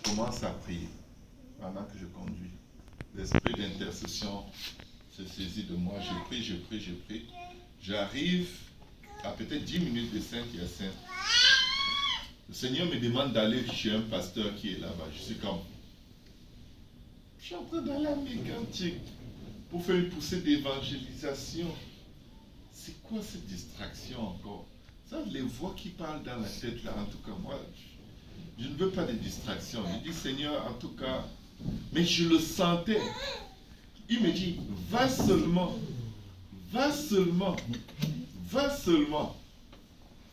commence à prier pendant que je conduis. L'esprit d'intercession se saisit de moi. Je prie. J'arrive à peut-être 10 minutes de Saint-Hyacinthe. Le Seigneur me demande d'aller chez un pasteur qui est là-bas. Je suis comme, je suis en train d'aller à Mégantic pour faire une poussée d'évangélisation. C'est quoi cette distraction encore? Ça, les voix qui parlent dans la tête là, en tout cas, moi, je ne veux pas de distraction. Je dis, Seigneur, en tout cas, mais je le sentais. Il me dit, va seulement.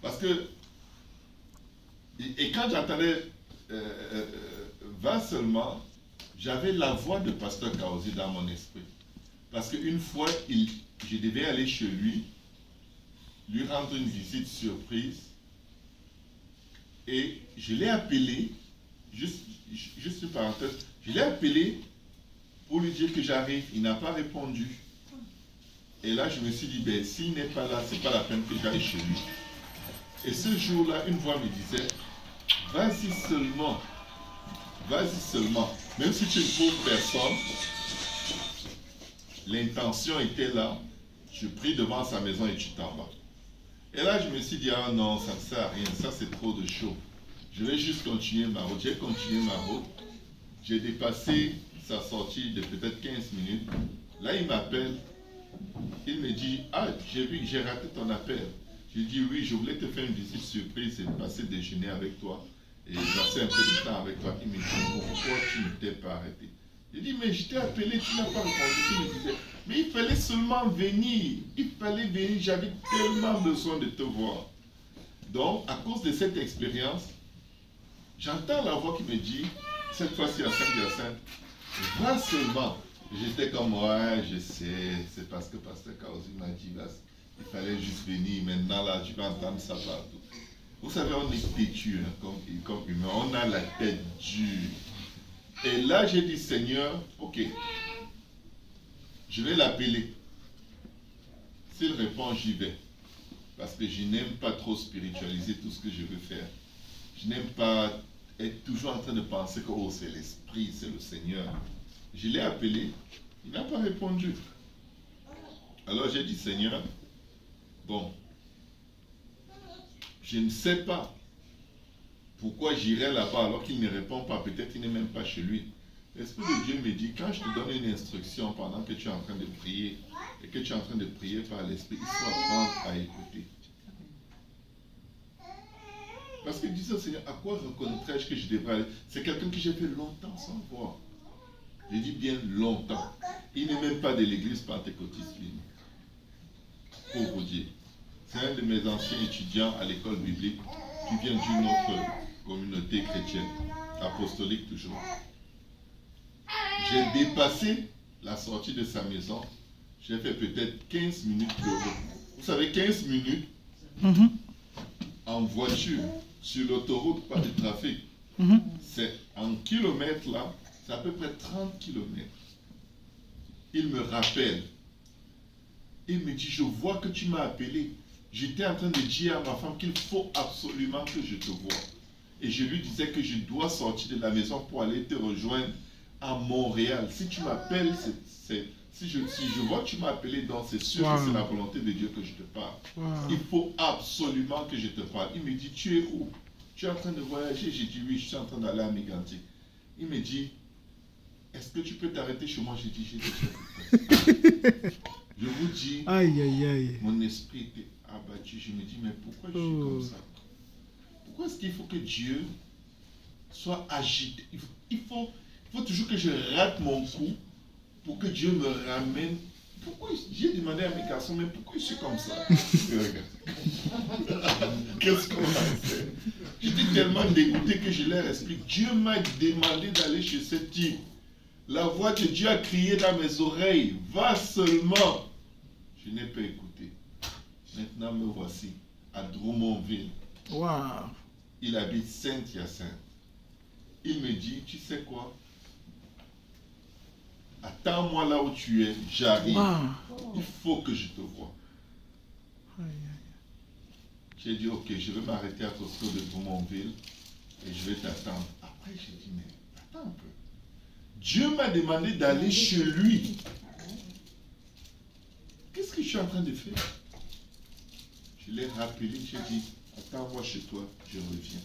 Parce que, et quand j'entendais va seulement, j'avais la voix de Pasteur Kaozi dans mon esprit. Parce qu'une fois, je devais aller chez lui rendre une visite surprise, et je l'ai appelé, juste une parenthèse, je l'ai appelé pour lui dire que j'arrive. Il n'a pas répondu. Et là, je me suis dit, ben, s'il n'est pas là, c'est pas la peine que j'aille chez lui. Et ce jour-là, une voix me disait, vas-y seulement. Même si tu es une pauvre personne, l'intention était là. Je prie devant sa maison et tu t'en vas. Et là, je me suis dit, ah non, ça ne sert à rien, ça c'est trop de chaud. Je vais juste continuer ma route. J'ai continué ma route. J'ai dépassé sa sortie de peut-être 15 minutes. Là, il m'appelle. Il me dit, ah, j'ai vu que j'ai raté ton appel. J'ai dit, oui, je voulais te faire une visite surprise et passer déjeuner avec toi. Et passer un peu de temps avec toi. Il me dit, pourquoi tu ne t'es pas arrêté? J'ai dit, mais je t'ai appelé, tu n'as pas répondu. Il me disait, mais il fallait seulement venir. J'avais tellement besoin de te voir. Donc, à cause de cette expérience, j'entends la voix qui me dit, cette fois-ci à Saint-Hyacinthe, va seulement. J'étais comme, ouais, je sais, c'est parce que Pasteur Kaozi m'a dit, là, il fallait juste venir. Maintenant, là, tu vas entendre ça partout. Vous savez, on est têtu, hein, comme humain, on a la tête dure. Et là, j'ai dit, Seigneur, ok, je vais l'appeler. S'il répond, j'y vais. Parce que je n'aime pas trop spiritualiser tout ce que je veux faire. Je n'aime pas être toujours en train de penser que oh, c'est l'Esprit, c'est le Seigneur. Je l'ai appelé, il n'a pas répondu. Alors j'ai dit, Seigneur, bon, je ne sais pas pourquoi j'irai là-bas alors qu'il ne répond pas. Peut-être qu'il n'est même pas chez lui. L'Esprit de Dieu me dit, quand je te donne une instruction pendant que tu es en train de prier, et que tu es en train de prier par l'Esprit, il faut apprendre à écouter. Parce que dis au Seigneur, à quoi reconnaîtrais-je que je devrais aller? C'est quelqu'un que j'ai fait longtemps sans voir. Je dis bien longtemps. Il n'est même pas de l'église pentecôtiste. Pauvre Dieu. C'est un de mes anciens étudiants à l'école biblique qui vient d'une autre communauté chrétienne, apostolique toujours. J'ai dépassé la sortie de sa maison. J'ai fait peut-être 15 minutes de route. Vous savez, 15 minutes en voiture, sur l'autoroute, pas de trafic. C'est en kilomètres là, c'est à peu près 30 kilomètres. Il me rappelle. Il me dit, je vois que tu m'as appelé. J'étais en train de dire à ma femme qu'il faut absolument que je te voie. Et je lui disais que je dois sortir de la maison pour aller te rejoindre à Montréal. Si tu m'appelles, si je vois que tu m'as appelé, donc c'est sûr que c'est la volonté de Dieu que je te parle. Il faut absolument que je te parle. Il me dit, tu es où? Tu es en train de voyager? J'ai dit, oui, je suis en train d'aller à Mégantic. Il me dit, est-ce que tu peux t'arrêter chez moi? J'ai dit, j'ai déjà. Je vous dis, mon esprit était abattu. Je me dis, mais pourquoi je suis comme ça? Pourquoi est-ce qu'il faut que Dieu soit agité? Il faut toujours que je rate mon coup pour que Dieu me ramène. Pourquoi j'ai demandé à mes garçons, mais pourquoi je suis comme ça? Qu'est-ce qu'on a fait? J'étais tellement dégoûté que je leur explique. Dieu m'a demandé d'aller chez ce type. La voix de Dieu a crié dans mes oreilles. Va seulement. Je n'ai pas écouté. Maintenant me voici à Drummondville. Wow. Il habite Saint-Hyacinthe. Il me dit, tu sais quoi? Attends-moi là où tu es, j'arrive. Il faut que je te voie. J'ai dit, ok, je vais m'arrêter à Costco de Drummondville et je vais t'attendre. Après, j'ai dit, mais Dieu m'a demandé d'aller chez lui. Qu'est-ce que je suis en train de faire? Je l'ai rappelé, j'ai dit, attends-moi chez toi, je reviens.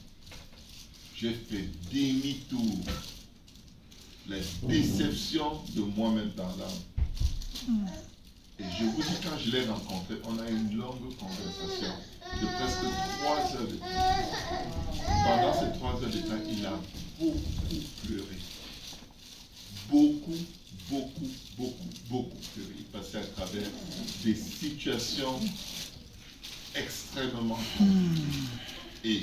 J'ai fait demi-tour. La déception de moi-même dans l'âme. Et je vous dis, quand je l'ai rencontré, on a eu une longue conversation de presque 3 heures de temps. Pendant ces 3 heures de temps, il a beaucoup pleuré. Beaucoup pleuré. Il passait à travers des situations extrêmement fortes. Et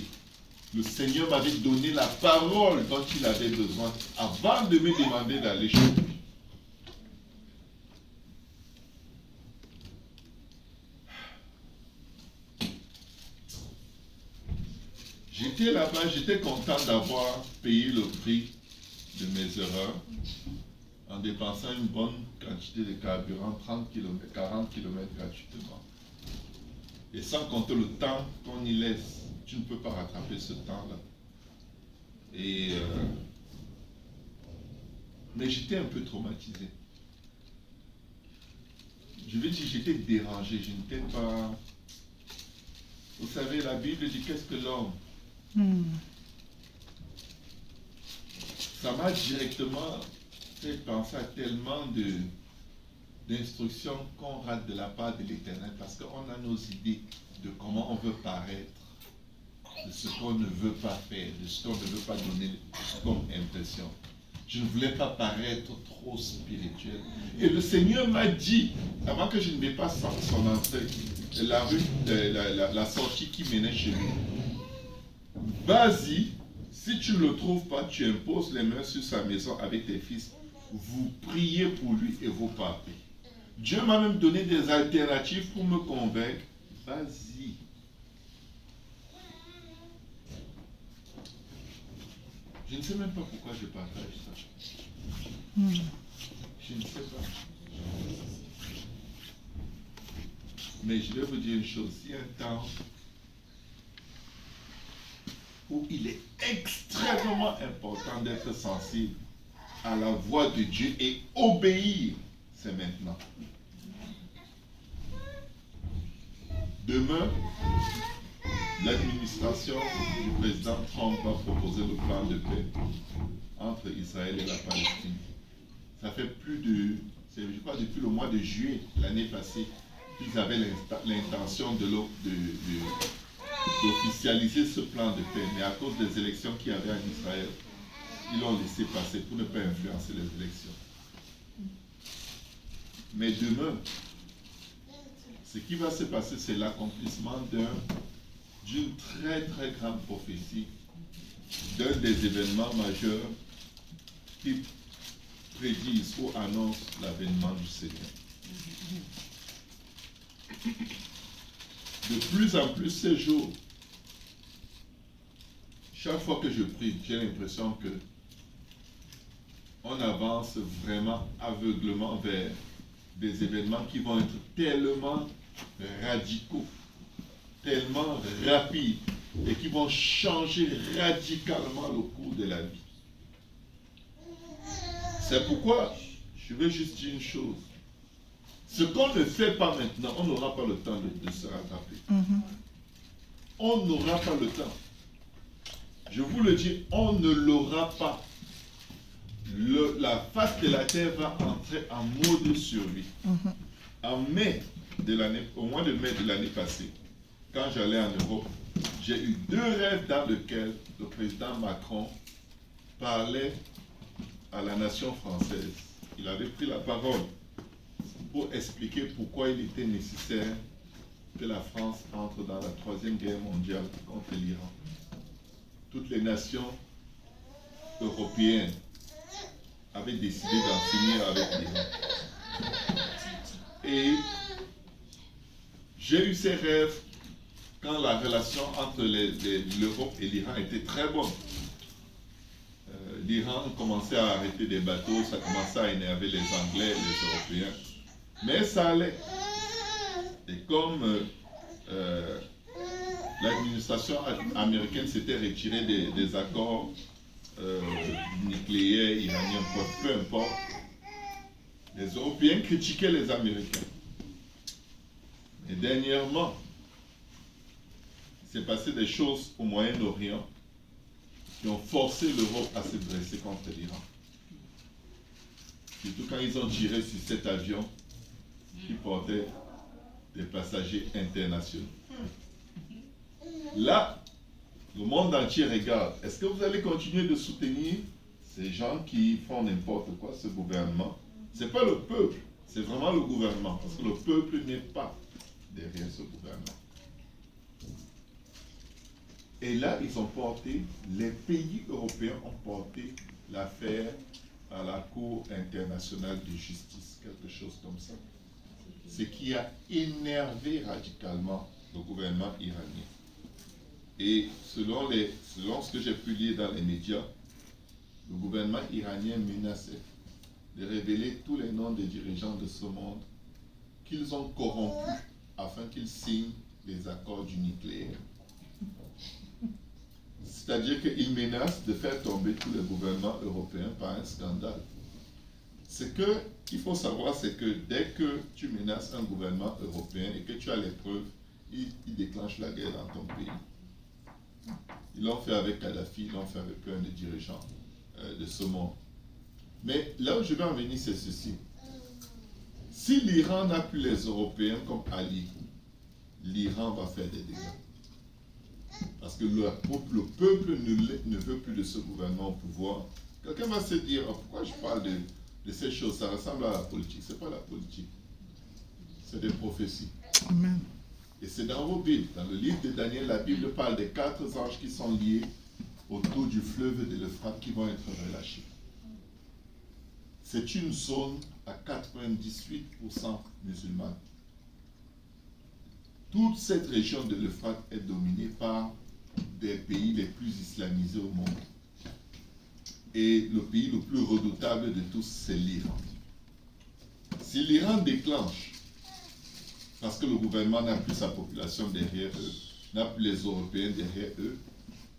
le Seigneur m'avait donné la parole dont il avait besoin avant de me demander d'aller chez lui. J'étais là-bas, j'étais content d'avoir payé le prix de mes erreurs en dépensant une bonne quantité de carburant, 30 km, 40 km gratuitement. Et sans compter le temps qu'on y laisse, tu ne peux pas rattraper ce temps-là. Mais j'étais un peu traumatisé. Je veux dire, j'étais dérangé, je n'étais pas... Vous savez, la Bible dit qu'est-ce que l'homme? Ça m'a directement fait penser à tellement d'instructions qu'on rate de la part de l'Éternel parce qu'on a nos idées de comment on veut paraître, de ce qu'on ne veut pas faire, de ce qu'on ne veut pas donner comme impression. Je ne voulais pas paraître trop spirituel. Et le Seigneur m'a dit, avant que je ne vais pas son entrée, la sortie qui menait chez lui, vas-y, si tu ne le trouves pas, tu imposes les mains sur sa maison avec tes fils. Vous priez pour lui et vous partez. Dieu m'a même donné des alternatives pour me convaincre. Vas-y. Je ne sais même pas pourquoi je partage ça. Je ne sais pas. Mais je vais vous dire une chose. Il y a un temps où il est extrêmement important d'être sensible à la voix de Dieu et obéir, c'est maintenant. Demain, l'administration du président Trump va proposer le plan de paix entre Israël et la Palestine. Ça fait plus de, je crois depuis le mois de juillet l'année passée, qu'ils avaient l'intention d'officialiser ce plan de paix, mais à cause des élections qu'il y avait en Israël, ils l'ont laissé passer pour ne pas influencer les élections. Mais demain, ce qui va se passer, c'est l'accomplissement d'une très très grande prophétie, d'un des événements majeurs qui prédisent ou annoncent l'avènement du Seigneur. De plus en plus ces jours, chaque fois que je prie, j'ai l'impression que on avance vraiment aveuglement vers des événements qui vont être tellement radicaux, tellement rapides et qui vont changer radicalement le cours de la vie. C'est pourquoi je vais juste dire une chose. Ce qu'on ne fait pas maintenant, on n'aura pas le temps de se rattraper. On n'aura pas le temps. Je vous le dis, on ne l'aura pas. La face de la terre va entrer en mode survie. En mai au mois de mai de l'année passée, quand j'allais en Europe, j'ai eu 2 rêves dans lesquels le président Macron parlait à la nation française. Il avait pris la parole pour expliquer pourquoi il était nécessaire que la France entre dans la 3e guerre mondiale contre l'Iran. Toutes les nations européennes avaient décidé d'en finir avec l'Iran. Et j'ai eu ces rêves quand la relation entre l'Europe et l'Iran était très bonne. L'Iran commençait à arrêter des bateaux, ça commençait à énerver les Anglais, les Européens. Mais ça allait. Et comme l'administration américaine s'était retirée des accords nucléaires, nucléaire iranien, peu importe, les Européens critiquaient les Américains. Et dernièrement, il s'est passé des choses au Moyen-Orient qui ont forcé l'Europe à se dresser contre l'Iran. Surtout quand ils ont tiré sur cet avion qui portait des passagers internationaux. Là, le monde entier regarde. Est-ce que vous allez continuer de soutenir ces gens qui font n'importe quoi, ce gouvernement? Ce n'est pas le peuple, c'est vraiment le gouvernement, parce que le peuple n'est pas derrière ce gouvernement. Et là, ils ont porté, les pays européens ont porté l'affaire à la Cour internationale de justice, quelque chose comme ça. Ce qui a énervé radicalement le gouvernement iranien. Et selon ce que j'ai pu lire dans les médias, le gouvernement iranien menaçait de révéler tous les noms des dirigeants de ce monde qu'ils ont corrompus afin qu'ils signent les accords du nucléaire. C'est-à-dire qu'ils menacent de faire tomber tous les gouvernements européens par un scandale. Ce qu'il faut savoir, c'est que dès que tu menaces un gouvernement européen et que tu as les preuves, il déclenche la guerre dans ton pays. Ils l'ont fait avec Kadhafi, ils l'ont fait avec plein de dirigeants de ce monde. Mais là où je vais en venir, c'est ceci. Si l'Iran n'a plus les Européens comme alliés, l'Iran va faire des dégâts. Parce que le peuple ne veut plus de ce gouvernement au pouvoir. Quelqu'un va se dire, oh, pourquoi je parle de ces choses? Ça ressemble à la politique. Ce n'est pas la politique. C'est des prophéties. Amen. Et c'est dans vos Bibles. Dans le livre de Daniel, la Bible parle des 4 anges qui sont liés autour du fleuve de l'Euphrate qui vont être relâchés. C'est une zone à 98% musulmane. Toute cette région de l'Euphrate est dominée par des pays les plus islamisés au monde. Et le pays le plus redoutable de tous, c'est l'Iran. Si l'Iran déclenche, parce que le gouvernement n'a plus sa population derrière eux, n'a plus les Européens derrière eux,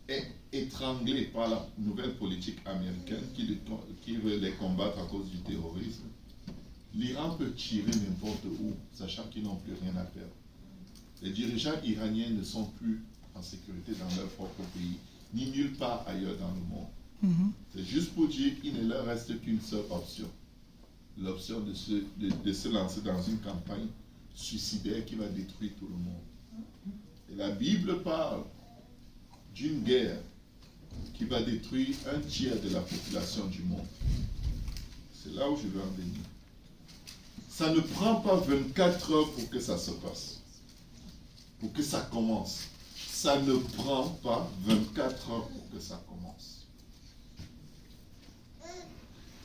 est étranglé par la nouvelle politique américaine qui veut les combattre à cause du terrorisme, l'Iran peut tirer n'importe où, sachant qu'ils n'ont plus rien à perdre. Les dirigeants iraniens ne sont plus en sécurité dans leur propre pays, ni nulle part ailleurs dans le monde. C'est juste pour dire qu'il ne leur reste qu'une seule option. L'option de se lancer dans une campagne suicidaire qui va détruire tout le monde. Et la Bible parle d'une guerre qui va détruire un tiers de la population du monde. C'est là où je veux en venir. Ça ne prend pas 24 heures pour que ça se passe, pour que ça commence. Ça ne prend pas 24 heures pour que ça commence.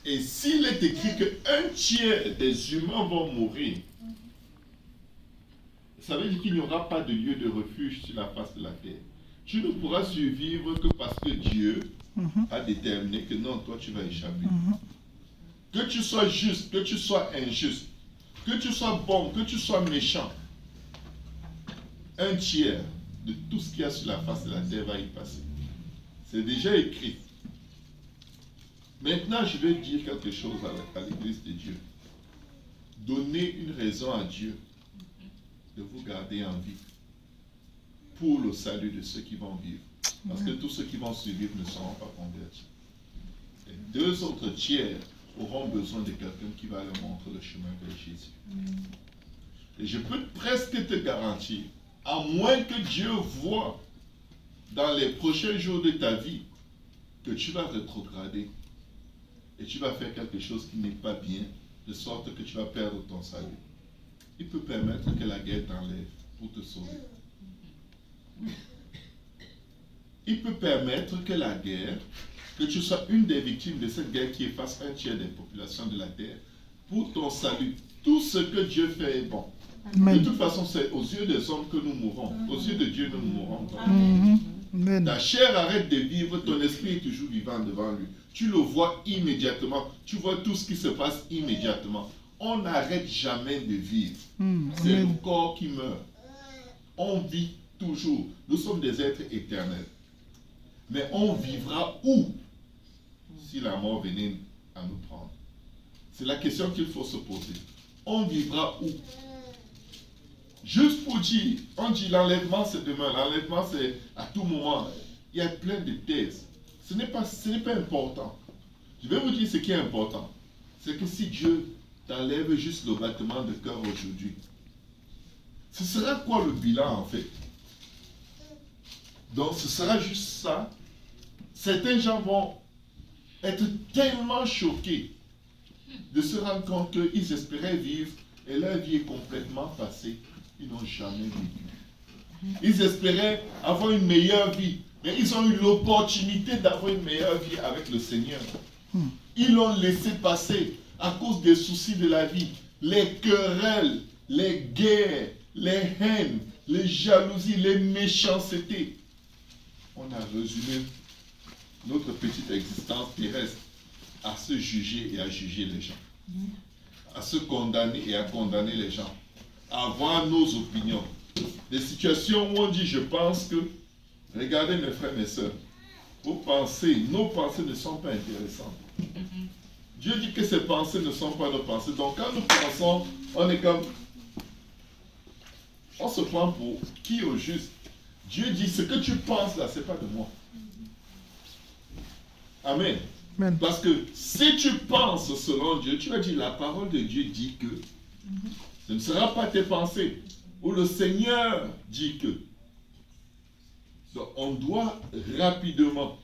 Et s'il est écrit qu'un tiers des humains vont mourir, ça veut dire qu'il n'y aura pas de lieu de refuge sur la face de la terre. Tu ne pourras survivre que parce que Dieu a déterminé que non, toi tu vas échapper. Que tu sois juste, que tu sois injuste, que tu sois bon, que tu sois méchant, un tiers de tout ce qu'il y a sur la face de la terre va y passer. C'est déjà écrit. Maintenant, je vais dire quelque chose à l'Église de Dieu. Donnez une raison à Dieu de vous garder en vie pour le salut de ceux qui vont vivre. Parce que tous ceux qui vont survivre ne seront pas convertis. Les 2 autres tiers auront besoin de quelqu'un qui va leur montrer le chemin vers Jésus. Et je peux presque te garantir, à moins que Dieu voie dans les prochains jours de ta vie que tu vas rétrograder et tu vas faire quelque chose qui n'est pas bien, de sorte que tu vas perdre ton salut. Il peut permettre que la guerre t'enlève pour te sauver. Il peut permettre que la guerre, que tu sois une des victimes de cette guerre qui efface un tiers des populations de la terre, pour ton salut. Tout ce que Dieu fait est bon. Amen. De toute façon, c'est aux yeux des hommes que nous mourrons. Aux yeux de Dieu, nous ne mourrons pas. Amen. Ta chair arrête de vivre, ton esprit est toujours vivant devant lui. Tu le vois immédiatement. Tu vois tout ce qui se passe immédiatement. On n'arrête jamais de vivre. C'est le corps qui meurt. On vit toujours. Nous sommes des êtres éternels. Mais on vivra où? si la mort venait à nous prendre? C'est la question qu'il faut se poser. On vivra où? Juste pour dire, on dit l'enlèvement c'est demain, l'enlèvement c'est à tout moment. Il y a plein de thèses. Ce n'est pas important. Je vais vous dire ce qui est important. C'est que si Dieu t'enlève juste le battement de cœur aujourd'hui, ce sera quoi le bilan en fait? Donc ce sera juste ça. Certains gens vont être tellement choqués de se rendre compte qu'ils espéraient vivre et leur vie est complètement passée. Ils n'ont jamais vécu. Ils espéraient avoir une meilleure vie, mais ils ont eu l'opportunité d'avoir une meilleure vie avec le Seigneur. Ils l'ont laissé passer à cause des soucis de la vie, les querelles, les guerres, les haines, les jalousies, les méchancetés. On a résumé notre petite existence terrestre à se juger et à juger les gens, à se condamner et à condamner les gens, à avoir nos opinions. Des situations où on dit je pense que, regardez mes frères et mes sœurs, nos pensées ne sont pas intéressantes. Dieu dit que ses pensées ne sont pas nos pensées. Donc quand nous pensons, on est comme, on se prend pour qui au juste? Dieu dit ce que tu penses là, c'est pas de moi. Amen. Amen. Parce que si tu penses selon Dieu, tu vas dire la parole de Dieu dit que ce ne sera pas tes pensées. Ou le Seigneur dit que. Donc on doit rapidement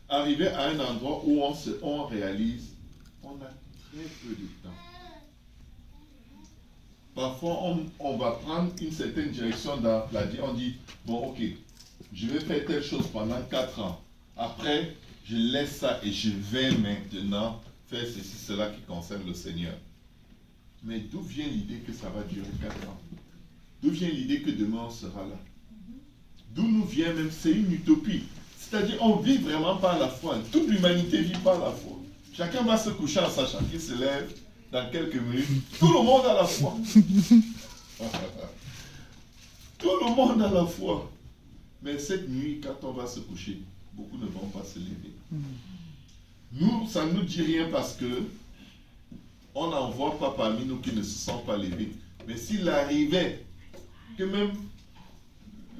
arriver à un endroit où on réalise on a très peu de temps. Parfois on va prendre une certaine direction dans la vie. On dit bon ok, je vais faire telle chose pendant 4 ans. Après, je laisse ça et je vais maintenant faire ceci, cela qui concerne le Seigneur. Mais d'où vient l'idée que ça va durer 4 ans? D'où vient l'idée que demain on sera là? D'où nous vient même, c'est une utopie. C'est-à-dire, on vit vraiment par la foi. Toute l'humanité vit par la foi. Chacun va se coucher en sachant qu'il se lève dans quelques minutes. Tout le monde a la foi. Tout le monde a la foi. Mais cette nuit, quand on va se coucher, beaucoup ne vont pas se lever. Nous, ça ne nous dit rien parce que on n'en voit pas parmi nous qui ne se sont pas levés. Mais s'il arrivait que même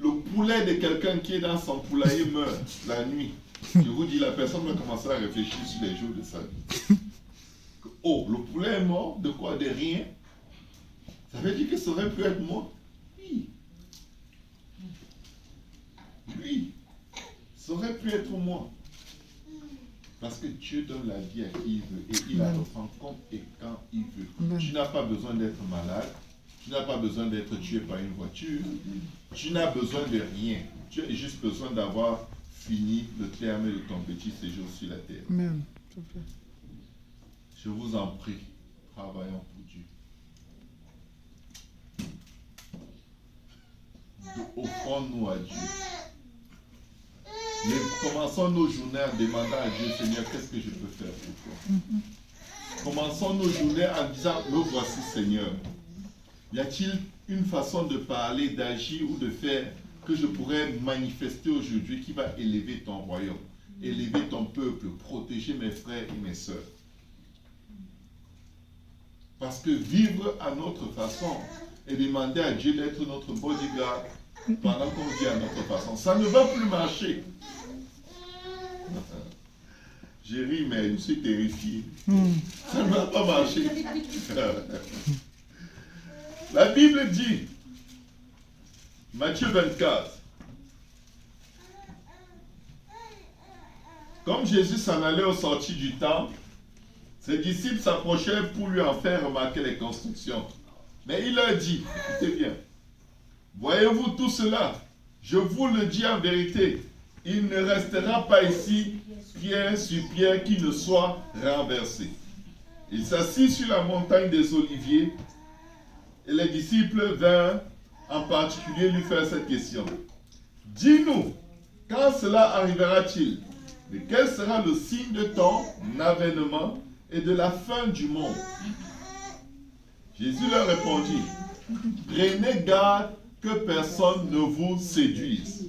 le poulet de quelqu'un qui est dans son poulailler meurt la nuit, je vous dis, la personne va commencer à réfléchir sur les jours de sa vie. Oh, le poulet est mort, de quoi? De rien. Ça veut dire que ça aurait pu être moi? Oui. Oui. Ça aurait pu être moi. Parce que Dieu donne la vie à qui il veut et il la reprend comme et quand il veut. Amen. Tu n'as pas besoin d'être malade. Tu n'as pas besoin d'être tué par une voiture. Tu n'as besoin de rien. Tu as juste besoin d'avoir fini le terme de ton petit séjour sur la terre. Amen. S'il vous plaît. Je vous en prie, travaillons pour Dieu. Offrons-nous à Dieu. Commençons nos journées en demandant à Dieu, Seigneur, qu'est-ce que je peux faire pour toi? Commençons nos journées en disant, me voici Seigneur. Y a-t-il une façon de parler, d'agir ou de faire que je pourrais manifester aujourd'hui qui va élever ton royaume, élever ton peuple, protéger mes frères et mes sœurs? Parce que vivre à notre façon et demander à Dieu d'être notre bodyguard pendant qu'on vit à notre façon, ça ne va plus marcher. J'ai ri, mais je suis terrifié. Ça ne va pas marcher. La Bible dit, Matthieu 24, comme Jésus s'en allait au sortir du temple, ses disciples s'approchèrent pour lui en faire remarquer les constructions. Mais il leur dit, écoutez bien, voyez-vous tout cela? Je vous le dis en vérité, il ne restera pas ici pierre sur pierre qui ne soit renversé. Il s'assit sur la montagne des Oliviers et les disciples vinrent en particulier lui faire cette question. Dis-nous, quand cela arrivera-t-il? Et quel sera le signe de ton avènement et de la fin du monde? Jésus leur répondit, prenez garde que personne ne vous séduise.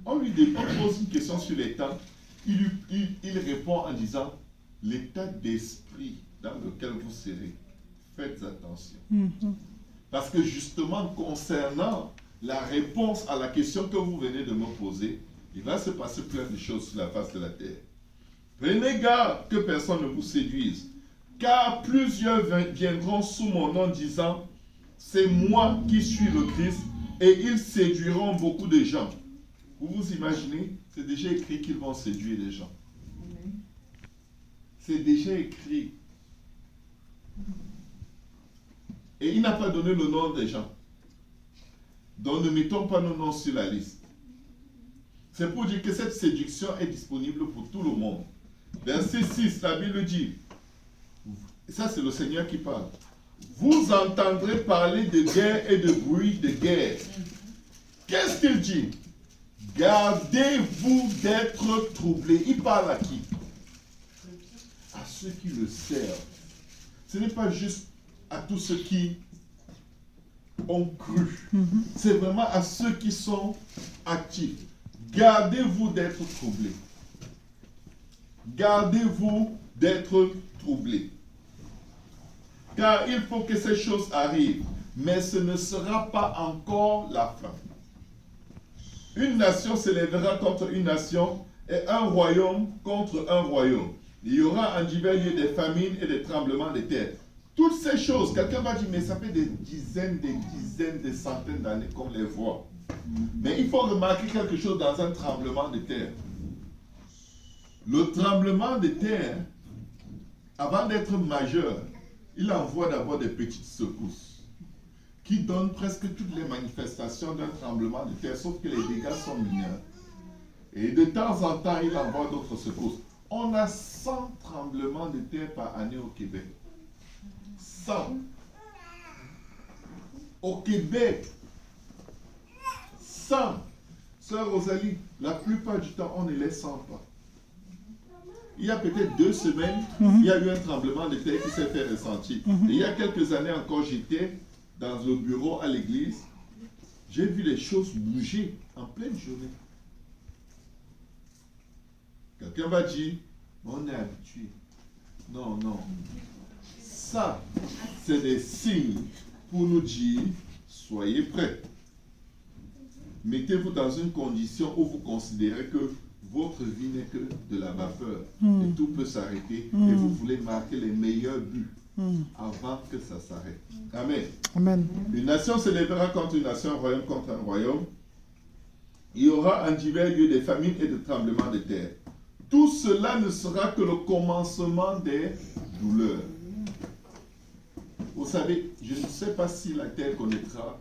On lui pose une question sur les temps. il répond en disant, l'état d'esprit dans lequel vous serez, faites attention. Parce que justement, concernant la réponse à la question que vous venez de me poser, il va se passer plein de choses sur la face de la terre. Prenez garde que personne ne vous séduise, car plusieurs viendront sous mon nom disant, c'est moi qui suis le Christ, et ils séduiront beaucoup de gens. Vous vous imaginez, c'est déjà écrit qu'ils vont séduire les gens. C'est déjà écrit. Et il n'a pas donné le nom des gens. Donc ne mettons pas nos noms sur la liste. C'est pour dire que cette séduction est disponible pour tout le monde. Verset 6, la Bible dit, et ça c'est le Seigneur qui parle, vous entendrez parler de guerre et de bruit de guerre. Qu'est-ce qu'il dit? Gardez-vous d'être troublés. Il parle à qui? À ceux qui le servent. Ce n'est pas juste à tous ceux qui ont cru. C'est vraiment à ceux qui sont actifs. Gardez-vous d'être troublés. Gardez-vous d'être troublés. Car il faut que ces choses arrivent, mais ce ne sera pas encore la fin. Une nation s'élèvera contre une nation et un royaume contre un royaume. Il y aura en divers lieux des famines et des tremblements de terre. Toutes ces choses, quelqu'un va dire, mais ça fait des dizaines, des centaines d'années qu'on les voit. Mais il faut remarquer quelque chose dans un tremblement de terre. Le tremblement de terre, avant d'être majeur, il envoie d'abord des petites secousses qui donnent presque toutes les manifestations d'un tremblement de terre, sauf que les dégâts sont mineurs. Et de temps en temps, il envoie d'autres secousses. On a 100 tremblements de terre par année au Québec. 100. Au Québec, 100. Sœur Rosalie, la plupart du temps, on ne les sent pas. Il y a peut-être 2 semaines, il y a eu un tremblement de terre qui s'est fait ressentir. Et il y a quelques années encore, j'étais dans le bureau à l'église. J'ai vu les choses bouger en pleine journée. Quelqu'un va dire, on est habitué. Non, non. Ça, c'est des signes pour nous dire, soyez prêts. Mettez-vous dans une condition où vous considérez que votre vie n'est que de la vapeur. Et tout peut s'arrêter. Et vous voulez marquer les meilleurs buts avant que ça s'arrête. Amen. Amen. Une nation s'élèvera contre une nation, un royaume contre un royaume. Il y aura en divers lieux des famines et des tremblements de terre. Tout cela ne sera que le commencement des douleurs. Vous savez, je ne sais pas si la terre connaîtra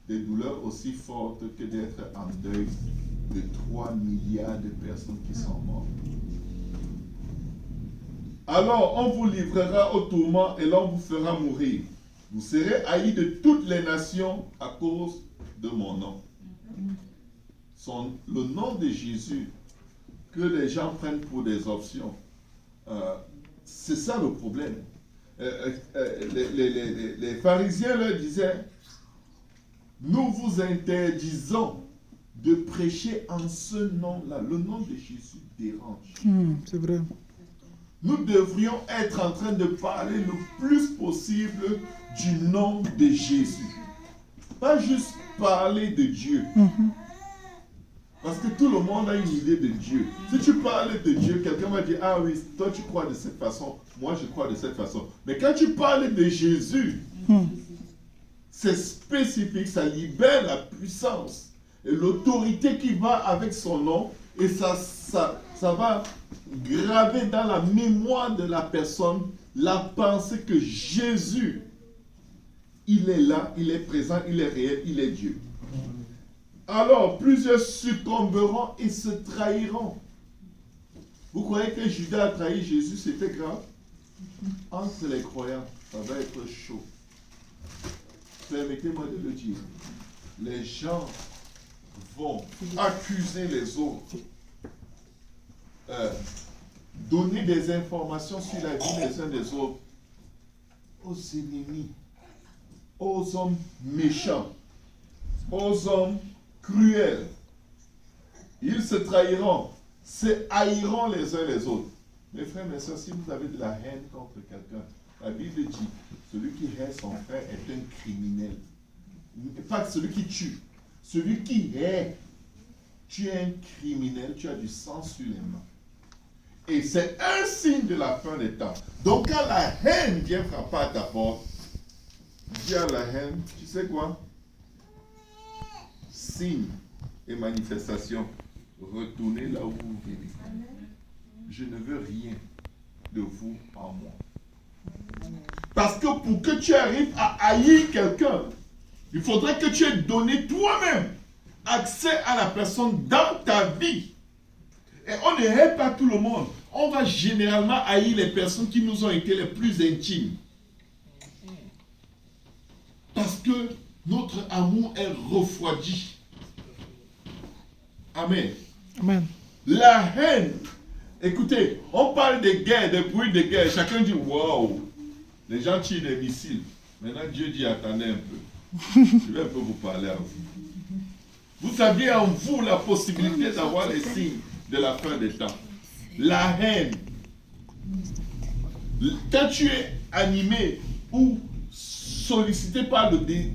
des douleurs aussi fortes que d'être en deuil de 3 milliards de personnes qui sont mortes. Alors on vous livrera au tourment et l'on vous fera mourir. Vous serez haïs de toutes les nations à cause de mon nom. Le nom de Jésus que les gens prennent pour des options, c'est ça le problème. Les pharisiens leur disaient, nous vous interdisons de prêcher en ce nom-là. Le nom de Jésus dérange. C'est vrai. Nous devrions être en train de parler le plus possible du nom de Jésus. Pas juste parler de Dieu. Parce que tout le monde a une idée de Dieu. Si tu parles de Dieu, quelqu'un va dire, ah oui, toi tu crois de cette façon, moi je crois de cette façon. Mais quand tu parles de Jésus, c'est spécifique, ça libère la puissance et l'autorité qui va avec son nom, et ça va graver dans la mémoire de la personne la pensée que Jésus, il est là, il est présent, il est réel, il est Dieu. Alors, plusieurs succomberont et se trahiront. Vous croyez que Judas a trahi Jésus, c'était grave? Entre les croyants, ça va être chaud. Permettez-moi de le dire. Les gens vont accuser les autres, donner des informations sur la vie des uns des autres aux ennemis, aux hommes méchants, aux hommes cruels. Ils se trahiront se haïront les uns les autres. Mes frères, mes soeurs, si vous avez de la haine contre quelqu'un, la Bible dit, celui qui hait son frère est un criminel. Pas celui qui tue. Celui qui hait, tu es un criminel, tu as du sang sur les mains. Et c'est un signe de la fin des temps. Donc quand la haine vient frapper à ta porte, dis à la haine, tu sais quoi? Signe et manifestation. Retournez là où vous venez. Je ne veux rien de vous en moi. Parce que pour que tu arrives à haïr quelqu'un, il faudrait que tu aies donné toi-même accès à la personne dans ta vie. Et on ne hait pas tout le monde. On va généralement haïr les personnes qui nous ont été les plus intimes. Parce que notre amour est refroidi. Amen. Amen. La haine. Écoutez, on parle de guerre, de bruit de guerre. Chacun dit waouh. Les gens tirent des missiles. Maintenant Dieu dit attendez un peu. Je vais un peu vous parler à vous. Vous aviez en vous la possibilité d'avoir les signes de la fin des temps. La haine. Quand tu es animé ou sollicité par les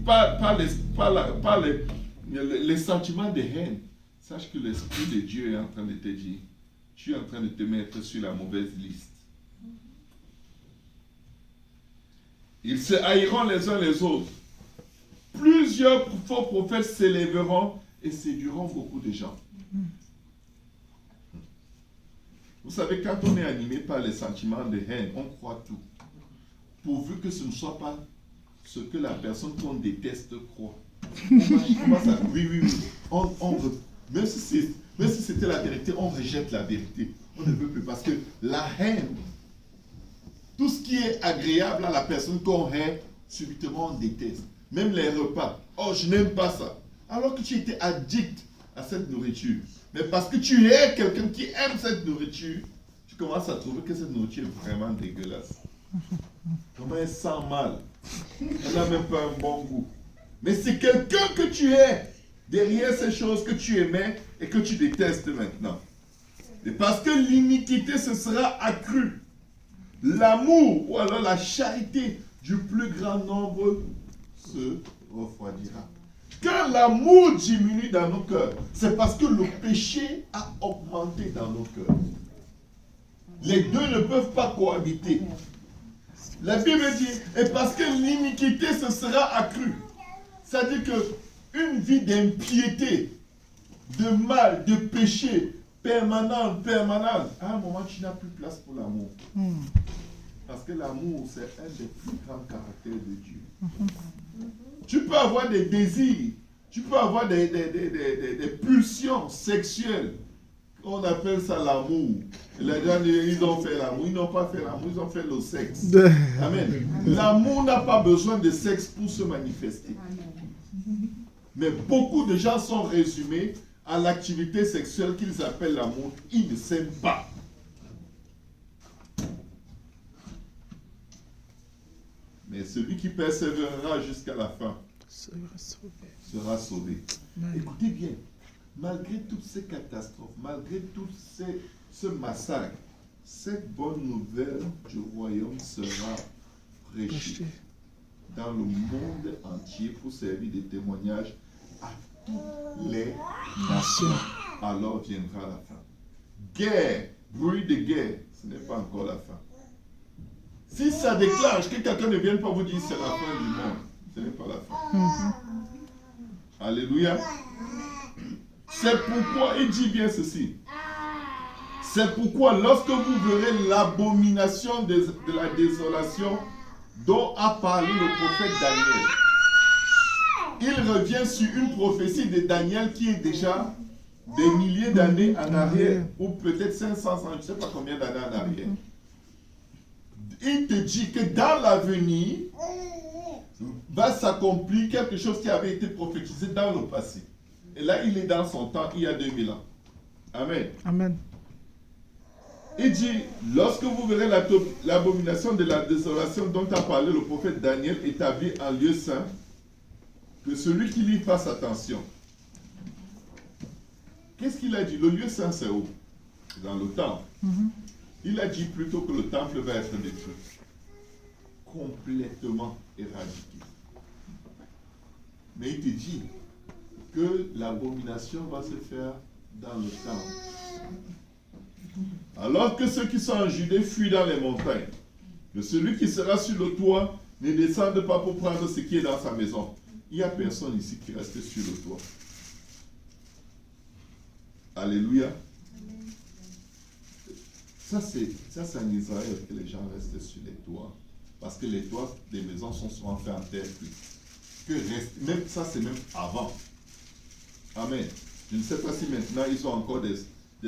sentiments de haine, sache que l'Esprit de Dieu est en train de te dire, tu es en train de te mettre sur la mauvaise liste. Ils se haïront les uns les autres. Plusieurs faux prophètes s'élèveront et séduiront beaucoup de gens. Vous savez, quand on est animé par les sentiments de haine, on croit tout. Pourvu que ce ne soit pas ce que la personne qu'on déteste croit. Oui. Même si c'était la vérité, on rejette la vérité. On ne veut plus parce que la haine, tout ce qui est agréable à la personne qu'on hait, subitement on déteste. Même les repas. Oh, je n'aime pas ça. Alors que tu étais addict à cette nourriture. Mais parce que tu es quelqu'un qui aime cette nourriture, tu commences à trouver que cette nourriture est vraiment dégueulasse. Comment elle sent mal. Elle n'a même pas un bon goût. Mais c'est quelqu'un que tu es derrière ces choses que tu aimais et que tu détestes maintenant. Et parce que l'iniquité se sera accrue. L'amour ou alors la charité du plus grand nombre se refroidira. Quand l'amour diminue dans nos cœurs, c'est parce que le péché a augmenté dans nos cœurs. Les deux ne peuvent pas cohabiter. La Bible dit, et parce que l'iniquité se sera accrue. C'est-à-dire qu'une vie d'impiété, de mal, de péché, permanente, à un moment tu n'as plus place pour l'amour. Parce que l'amour, c'est un des plus grands caractères de Dieu. Tu peux avoir des désirs, tu peux avoir des pulsions sexuelles. On appelle ça l'amour. Les gens, ils ont fait l'amour. Ils n'ont pas fait l'amour, ils ont fait le sexe. Amen. L'amour n'a pas besoin de sexe pour se manifester. Mais beaucoup de gens sont résumés à l'activité sexuelle qu'ils appellent l'amour. Ils ne s'aiment pas. Mais celui qui persévérera jusqu'à la fin sera sauvé. Écoutez bien, malgré toutes ces catastrophes, malgré tout ce massacre, cette bonne nouvelle du royaume sera prêchée dans le monde entier pour servir de témoignage à toutes les nations. Alors viendra la fin. Guerre, bruit de guerre, ce n'est pas encore la fin. Si ça déclenche, que quelqu'un ne vienne pas vous dire c'est la fin du monde, ce n'est pas la fin. Alléluia. C'est pourquoi, il dit bien ceci. C'est pourquoi lorsque vous verrez l'abomination de la désolation dont a parlé le prophète Daniel, il revient sur une prophétie de Daniel qui est déjà des milliers d'années en arrière, ou peut-être 500 ans, je ne sais pas combien d'années en arrière. Il te dit que dans l'avenir va s'accomplir quelque chose qui avait été prophétisé dans le passé. Et là, il est dans son temps, il y a 2000 ans. Amen. Amen. Il dit, lorsque vous verrez l'abomination de la désolation dont a parlé le prophète Daniel établi en lieu saint, que celui qui lit fasse attention. Qu'est-ce qu'il a dit? Le lieu saint, c'est où? c'est dans le temple. Il a dit plutôt que le temple va être détruit, complètement éradiqué. Mais il te dit que l'abomination va se faire dans le temple. Alors que ceux qui sont en Judée fuient dans les montagnes, que celui qui sera sur le toit ne descende pas pour prendre ce qui est dans sa maison. Il n'y a personne ici qui reste sur le toit. Alléluia. Ça, c'est en Israël que les gens restent sur les toits. Parce que les toits des maisons sont souvent faits en terre cuite. Même ça, c'est même avant. Amen. Je ne sais pas si maintenant ils ont encore des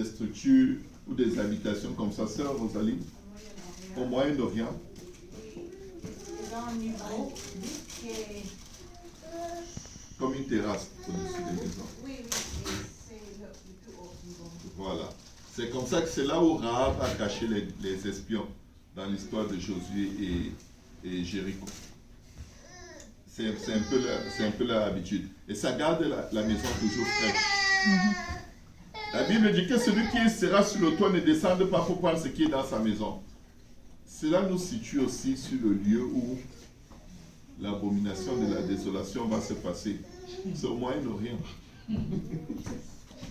structures ou des habitations comme ça, sœur Rosalie, au Moyen-Orient. Comme une terrasse au-dessus des maisons. Oui, c'est le tout haut niveau. Voilà. C'est comme ça que c'est là où Rahab a caché les espions dans l'histoire de Josué et Jéricho. C'est un peu leur habitude. Et ça garde la maison toujours fraîche. La Bible dit que celui qui sera sur le toit ne descende pas pour prendre ce qui est dans sa maison. Cela nous situe aussi sur le lieu où l'abomination de la désolation va se passer. C'est au Moyen-Orient.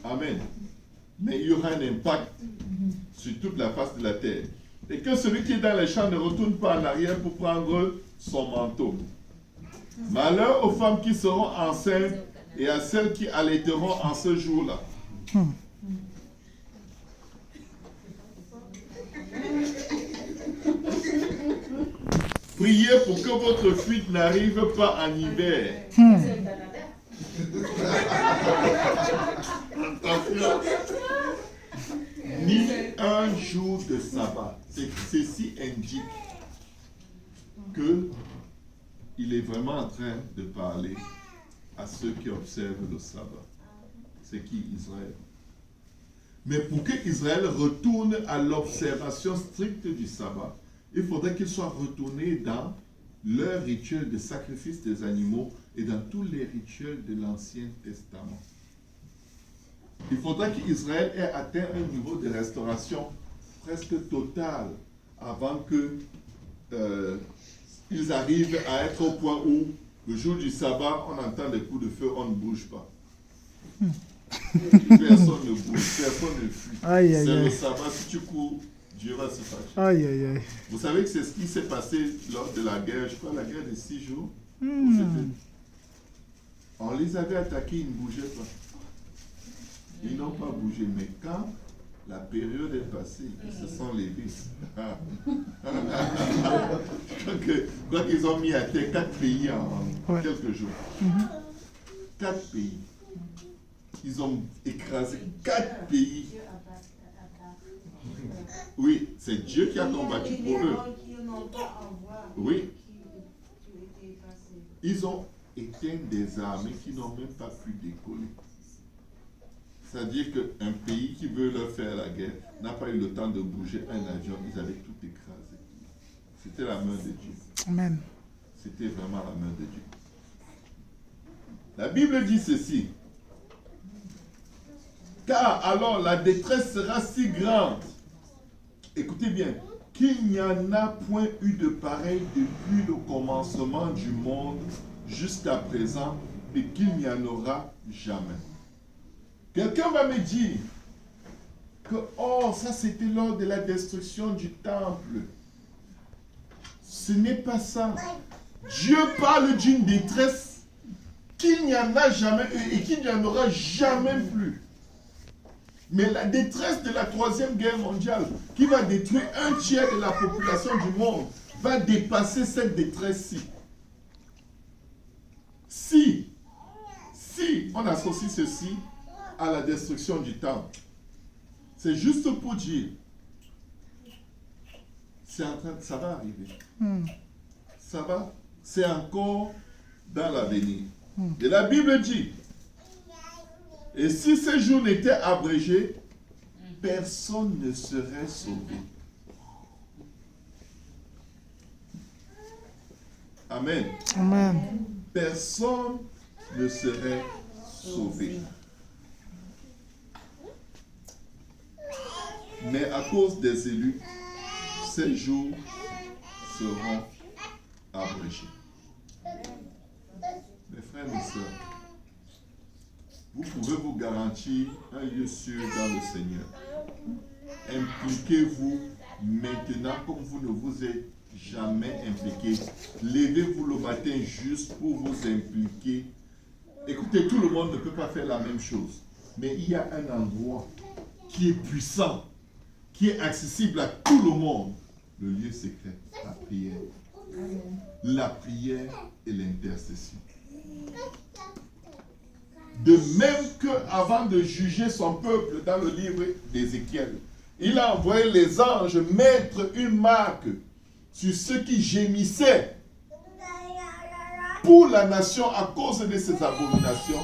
Amen. Mais il y aura un impact sur toute la face de la terre. Et que celui qui est dans les champs ne retourne pas en arrière pour prendre son manteau. Malheur aux femmes qui seront enceintes et à celles qui allaiteront en ce jour-là. Priez pour que votre fuite n'arrive pas en hiver. Attention. Ni un jour de sabbat. Ceci indique que il est vraiment en train de parler à ceux qui observent le sabbat. C'est qui? Israël. Mais pour que Israël retourne à l'observation stricte du sabbat, il faudrait qu'ils soient retournés dans leur rituel de sacrifice des animaux et dans tous les rituels de l'Ancien Testament. Il faudrait qu'Israël ait atteint un niveau de restauration presque total avant qu'ils arrivent à être au point où le jour du sabbat, on entend des coups de feu, on ne bouge pas. Personne ne bouge, personne ne fuit. C'est le sabbat, si tu cours, Dieu va se fâcher. Aïe, aïe, aïe. Vous savez que c'est ce qui s'est passé lors de la guerre, je crois la guerre de 6 jours. On les avait attaqués, ils ne bougeaient pas. Ils n'ont pas bougé, mais quand la période est passée, ils se sont levés. Je crois qu'ils ont mis à terre 4 pays en quelques jours. 4 pays. Ils ont écrasé 4 pays. Oui, c'est Dieu qui a combattu pour eux. Oui. Ils ont éteint des armées qui n'ont même pas pu décoller. C'est-à-dire qu'un pays qui veut leur faire la guerre n'a pas eu le temps de bouger un avion. Ils avaient tout écrasé. C'était la main de Dieu. Amen. C'était vraiment la main de Dieu. La Bible dit ceci. Car alors la détresse sera si grande, écoutez bien, qu'il n'y en a point eu de pareil depuis le commencement du monde jusqu'à présent et qu'il n'y en aura jamais. Quelqu'un va me dire que, oh, ça c'était lors de la destruction du temple. Ce n'est pas ça. Dieu parle d'une détresse qu'il n'y en a jamais eu et qu'il n'y en aura jamais plus. Mais la détresse de la Troisième Guerre mondiale, qui va détruire 1/3 de la population du monde, va dépasser cette détresse-ci. Si on associe ceci à la destruction du temple, c'est juste pour dire, ça va arriver. C'est encore dans l'avenir. Et la Bible dit, et si ces jours n'étaient abrégés, personne ne serait sauvé. Amen. Amen. Personne ne serait sauvé. Mais à cause des élus, ces jours seront abrégés. Mes frères et sœurs, vous pouvez vous garantir un lieu sûr dans le Seigneur. Impliquez-vous maintenant comme vous ne vous êtes jamais impliqué. Levez-vous le matin juste pour vous impliquer. Écoutez, tout le monde ne peut pas faire la même chose. Mais il y a un endroit qui est puissant, qui est accessible à tout le monde. Le lieu secret, la prière. La prière et l'intercession. De même qu'avant de juger son peuple dans le livre d'Ézéchiel, il a envoyé les anges mettre une marque sur ceux qui gémissaient pour la nation à cause de ses abominations.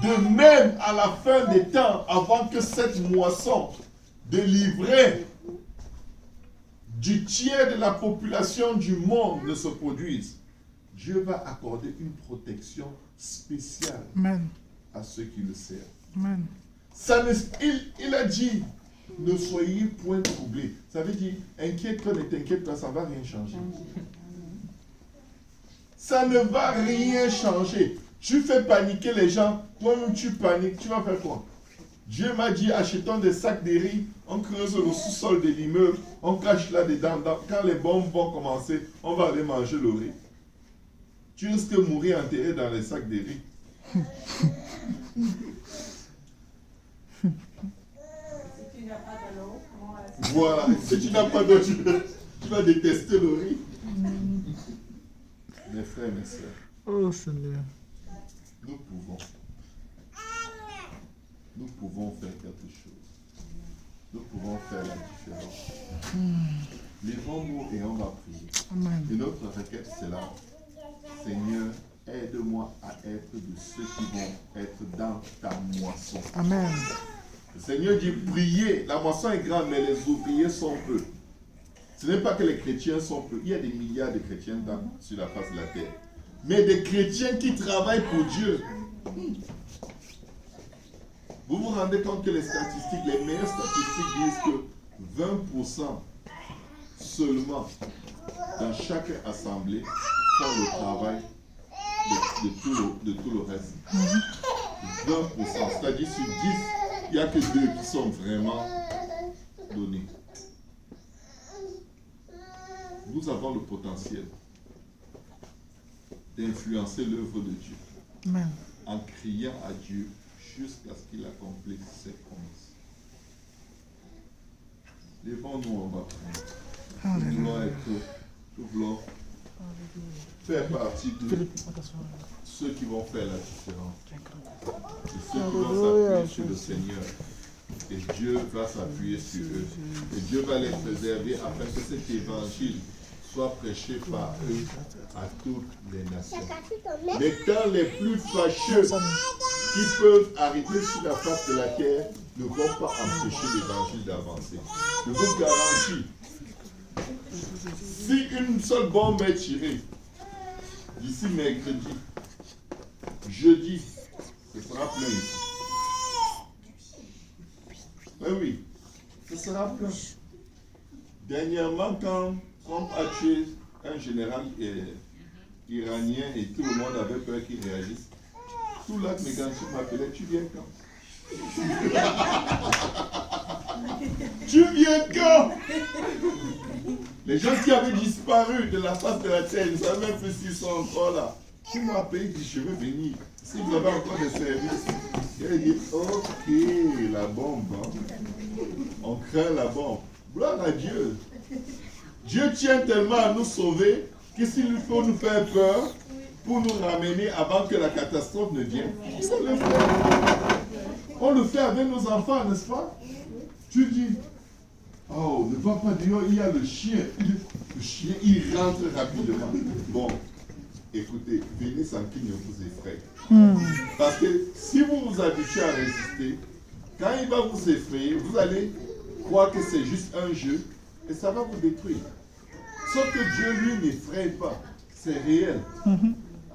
De même, à la fin des temps, avant que cette moisson délivrée du tiers de la population du monde ne se produise, Dieu va accorder une protection spéciale à ceux qui le servent. Amen. Il a dit, ne soyez point troublés. Ça veut dire, inquiète-toi, ne t'inquiète pas, ça ne va rien changer. Ça ne va rien changer. Tu fais paniquer les gens, toi-même tu paniques, tu vas faire quoi? Dieu m'a dit, achetons des sacs de riz, on creuse le sous-sol de l'immeuble, on cache là-dedans. Quand les bombes vont commencer, on va aller manger le riz. Tu risques de mourir enterré dans les sacs de riz. Voilà, si tu n'as pas d'eau, tu vas détester le riz. Mes frères, mes sœurs, Oh Seigneur. Nous pouvons faire quelque chose. Nous pouvons faire la différence. Lèvons-nous et on va prier. Amen. Et notre requête, c'est là. Seigneur, aide-moi à être de ceux qui vont être dans ta moisson. Amen. Le Seigneur dit, priez. La moisson est grande, mais les ouvriers sont peu. Ce n'est pas que les chrétiens sont peu. Il y a des milliards de chrétiens sur la face de la terre. Mais des chrétiens qui travaillent pour Dieu. Vous vous rendez compte que les statistiques, les meilleures statistiques disent que 20% seulement dans chaque assemblée font le travail de tout le reste. 20%, c'est-à-dire sur 10, il n'y a que 2 qui sont vraiment donnés. Nous avons le potentiel d'influencer l'œuvre de Dieu. Amen. En criant à Dieu jusqu'à ce qu'il accomplisse ses promesses. Lèvons-nous, on va prier. Nous voulons faire partie de ceux qui vont faire la différence. De ceux qui vont s'appuyer sur le Seigneur. Et Dieu va s'appuyer sur eux. Et Dieu va les préserver afin que cet évangile soit prêché par eux à toutes les nations. Les temps les plus fâcheux qui peuvent arriver sur la face de la terre ne vont pas empêcher l'évangile d'avancer. Je vous garantis, si une seule bombe est tirée, d'ici mercredi, jeudi, ce sera plein ici. Oui, ce sera plein. Dernièrement, quand Trump a tué un général iranien et tout le monde avait peur qu'il réagisse, tout là, mes gars, m'appelait, tu viens quand? Tu viens quand? Les gens qui avaient disparu de la face de la terre, ils ne savaient même pas s'ils sont encore là. Qui m'a appelé, dit, je veux venir. Si vous avez encore des services, il a dit, ok, la bombe. Hein. On craint la bombe. Gloire à Dieu. Dieu tient tellement à nous sauver que s'il faut nous faire peur pour nous ramener avant que la catastrophe ne vienne, on le fait. On le fait avec nos enfants, n'est-ce pas? Tu dis, oh, ne va pas dire, il y a le chien. Le chien, il rentre rapidement. Bon, écoutez, venez sans qu'il ne vous effraie. Parce que si vous vous habituez à résister, quand il va vous effrayer, vous allez croire que c'est juste un jeu et ça va vous détruire. Sauf que Dieu, lui, n'effraie pas. C'est réel.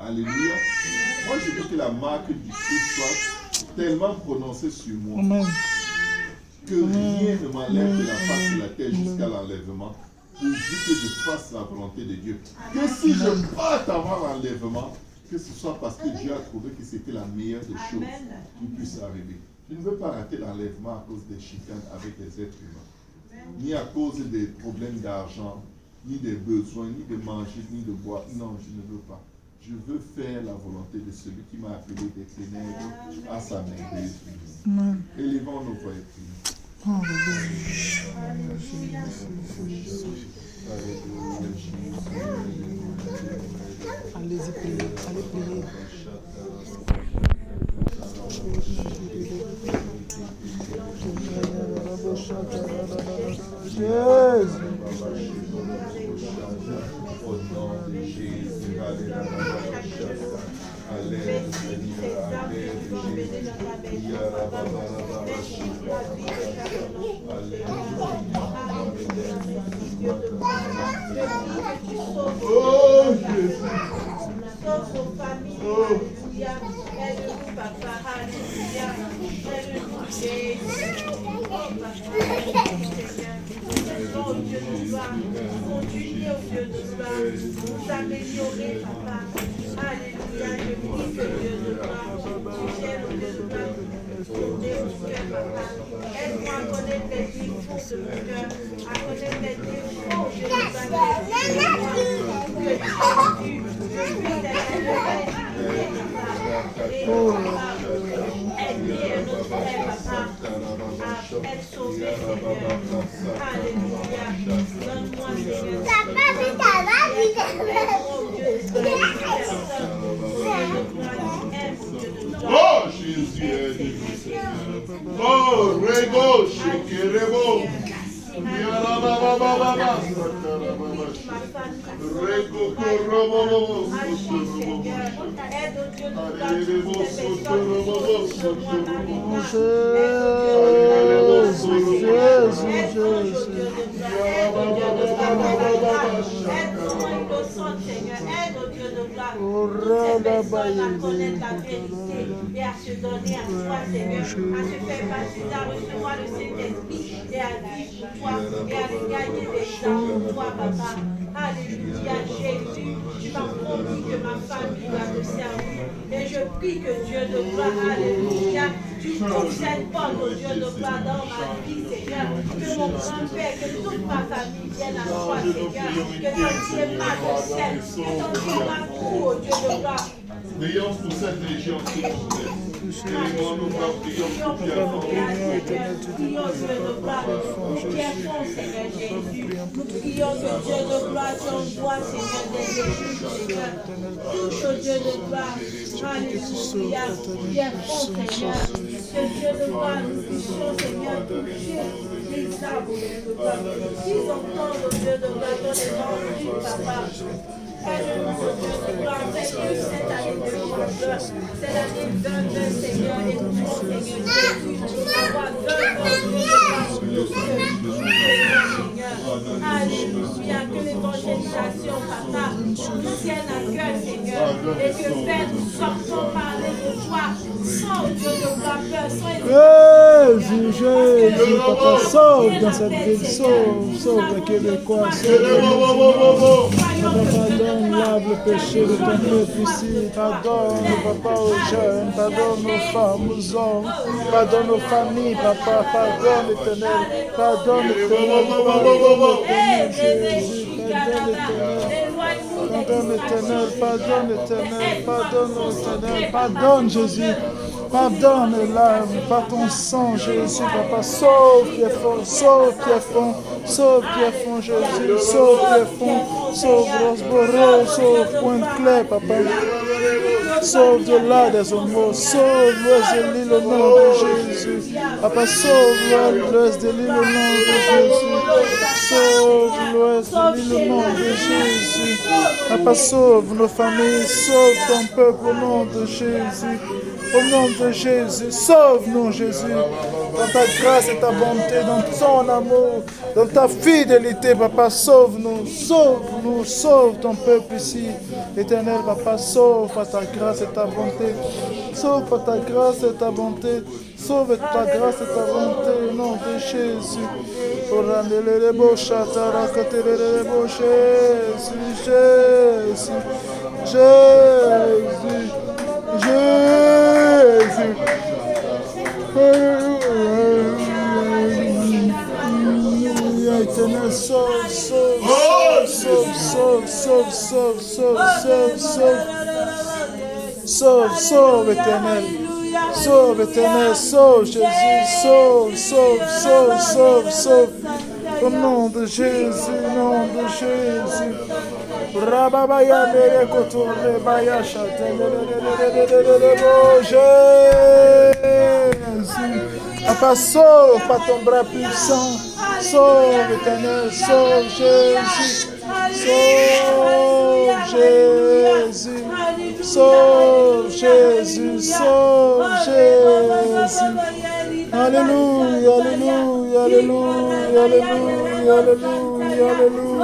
Alléluia. Moi, je veux que la marque du Christ soit tellement prononcée sur moi. Amen. Que rien ne m'enlève de la face de la terre jusqu'à l'enlèvement, pourvu que je fasse la volonté de Dieu. Que si je parte avant l'enlèvement, que ce soit parce que Dieu a trouvé que c'était la meilleure des choses qui puisse arriver. Je ne veux pas rater l'enlèvement à cause des chicanes avec les êtres humains, ni à cause des problèmes d'argent, ni des besoins, ni de manger, ni de boire. Non, je ne veux pas. Je veux faire la volonté de celui qui m'a appelé des ténèbres à sa merveilleuse lumière. Élevons nos voix et prions. Allez-y, priez. Allez prier. Jésus. Au nom de Jésus, Alléluia, oh Jésus. Sauve nos familles, alléluia. Aide-nous, papa, alléluia. Aide-nous, Jésus. Oh, papa, Seigneur. Oh, Dieu de gloire. Continuez, oh Dieu de gloire. Nous améliorer, papa. Alléluia. Je prie que Dieu de gloire. Tu gères, oh Dieu de gloire. Tournez mon cœur, papa. Aide-moi à connaître les défauts de mon cœur. À connaître les défauts, oh Dieu de gloire. Que Jésus. Oh Jésus, aide-nous Seigneur. Oh Rego, Shekerebo. Et à se donner à toi, Seigneur, à se faire baptiser, à recevoir le Saint-Esprit et à vivre pour toi et à gagner des gens pour toi, papa. Alléluia, Jésus, tu m'as promis que ma famille va te servir. Et je prie que Dieu de gloire, alléluia, tu trouves cette porte, oh Dieu de gloire, dans ma vie, Seigneur. Que mon grand-père, que toute ma famille vienne à toi, Seigneur. Que ton Dieu m'accepte, que ton Dieu m'approuve, oh Dieu de gloire. Prions pour cette région, s'il vous plaît. Prions pour Pierre. Prions Dieu de gloire. Pierre fond, Seigneur Jésus. Nous prions que Dieu de gloire t'envoie, Seigneur, des églises, Seigneur. Touche au Dieu de gloire. Alléluia. Pierre fond, Seigneur. Que Dieu de gloire, nous puissions, Seigneur, toucher les âmes, Dieu de gloire. Qu'ils entendent, au Dieu de gloire, dans les envies, papa. Aide-nous, Dieu de gloire, fais-nous cette année de grandeur. C'est l'année d'un Seigneur, et nous, Seigneur Jésus, avoir d'un Seigneur. Alléluia, que l'évangélisation, papa, nous tienne à cœur, Seigneur, et que Père, nous sortons parler de toi, sans Dieu de gloire, peur, sans Jésus, papa, sauve dans cette ville, sauve les Québécois, sauve. Papa, pardonne le péché de ton peuple ici, pardonne, papa, aux jeunes, pardonne aux femmes, aux hommes, pardonne aux familles, papa, pardonne l'éternel, pardonne l'éternel, Jésus, pardonne l'éternel, pardonne l'éternel, pardonne l'éternel, pardonne Jésus. Pardonne l'âme par ton sang, Jésus, papa. Sauve Pierrefonds, sauve Pierrefonds, sauve Pierrefonds, Jésus, sauve Pierrefonds, sauve Rosboro, sauve Pointe-Claire, papa. Sauve de là des homos, sauve l'ouest de l'île au nom de Jésus. Papa, sauve l'ouest de l'île au nom de Jésus. Sauve l'ouest de l'île au nom de Jésus. Papa, sauve nos familles, sauve ton peuple au nom de Jésus. Au nom de Jésus, sauve-nous, Jésus. Dans ta grâce et ta bonté, dans ton amour, dans ta fidélité, Papa, sauve-nous, sauve-nous, sauve ton peuple ici. Éternel, Papa, sauve par ta grâce et ta bonté. Sauve par ta grâce et ta bonté. Sauve ta grâce et ta bonté au nom de Jésus. Jésus. Éternel, sauve, sauve, Éternel. Sauve, Éternel, sauve, Jésus, sauve. Au nom de Jésus, au nom de Jésus. Rababaya mere kotore baya Jésus. Papa, sauve par ton bras puissant. Sauve, Éternel, sauve, Jésus. Sauve, Jésus. Sauve, Jésus. Sauve, Jésus. Alléluia, alléluia, alléluia, alléluia, alléluia, alléluia.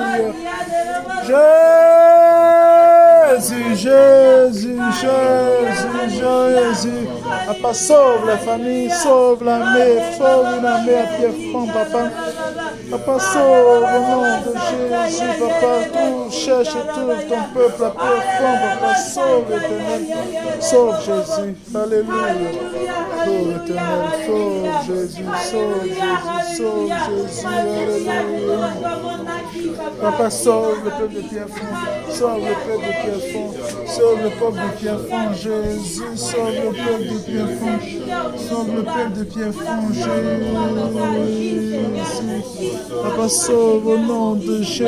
Jésus. Papa, sauve la famille, sauve l'armée, sauve une armée à pied franc, Papa. Papa, sauve au nom de Jésus, Papa. Cherche et trouve ton peuple à pied franc, Papa. Sauve l'Éternel, sauve Jésus. Alléluia. Sauve l'Éternel, sauve Jésus, alléluia. Papa, sauve le peuple de Pierrefonds, sauve le peuple de Pierrefonds, sauve le peuple de Pierrefonds, Jésus, sauve le peuple de Pierrefonds, sauve le peuple de Pierrefonds, Jésus. Papa, sauve au nom de Jésus.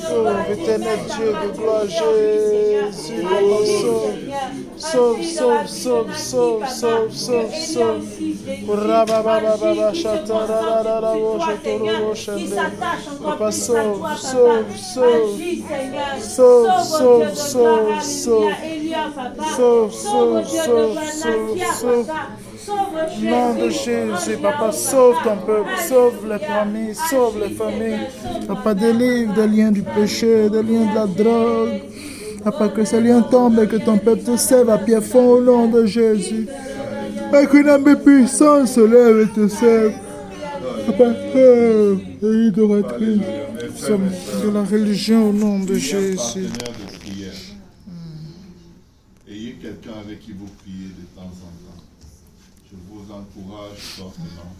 Sauve, éternel Dieu de gloire, Jésus, sauve. Papa, sauve. Nom de Jésus, Papa, sauve ton peuple, sauve les familles, sauve les familles. Papa, délivre des liens du péché, des liens de la drogue. Papa, que ces liens tombent et que ton peuple te serve à pied fond au nom de Jésus. Et qu'une âme puissante se lève et te serve. Papa, idolâtrie de la religion au nom de Jésus. Ayez quelqu'un avec qui vous priez de temps en temps. Je vous encourage fortement.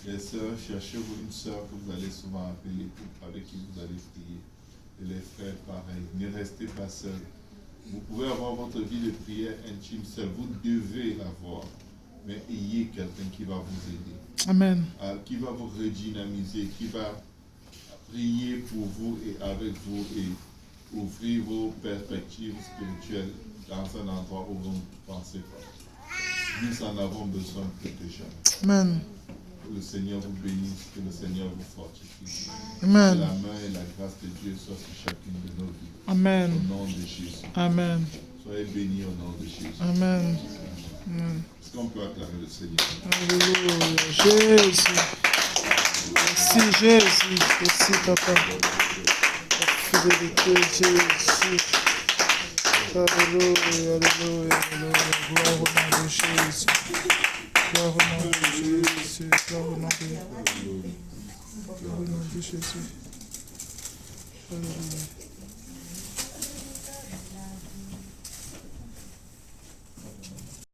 Les sœurs, cherchez-vous une sœur que vous allez souvent appeler, avec qui vous allez prier. Et les frères, pareil. Ne restez pas seuls. Vous pouvez avoir votre vie de prière intime seul. Vous devez l'avoir. Mais ayez quelqu'un qui va vous aider. Amen. Qui va vous redynamiser, qui va prier pour vous et avec vous et ouvrir vos perspectives spirituelles dans un endroit où vous ne pensez pas. Nous en avons besoin plus que jamais. Amen. Que le Seigneur vous bénisse, que le Seigneur vous fortifie. Amen. Que la main et la grâce de Dieu soient sur chacune de nos vies. Amen. Au nom de Jésus. Amen. Soyez bénis au nom de Jésus. Amen. Est-ce qu'on peut acclamer le Seigneur? Alléluia. Jésus. Merci Jésus. Merci Papa. La fidélité Jésus. Alléluia. Alléluia. Gloire au nom de Jésus. Gloire au nom de Jésus. Gloire au nom de Jésus. Alléluia.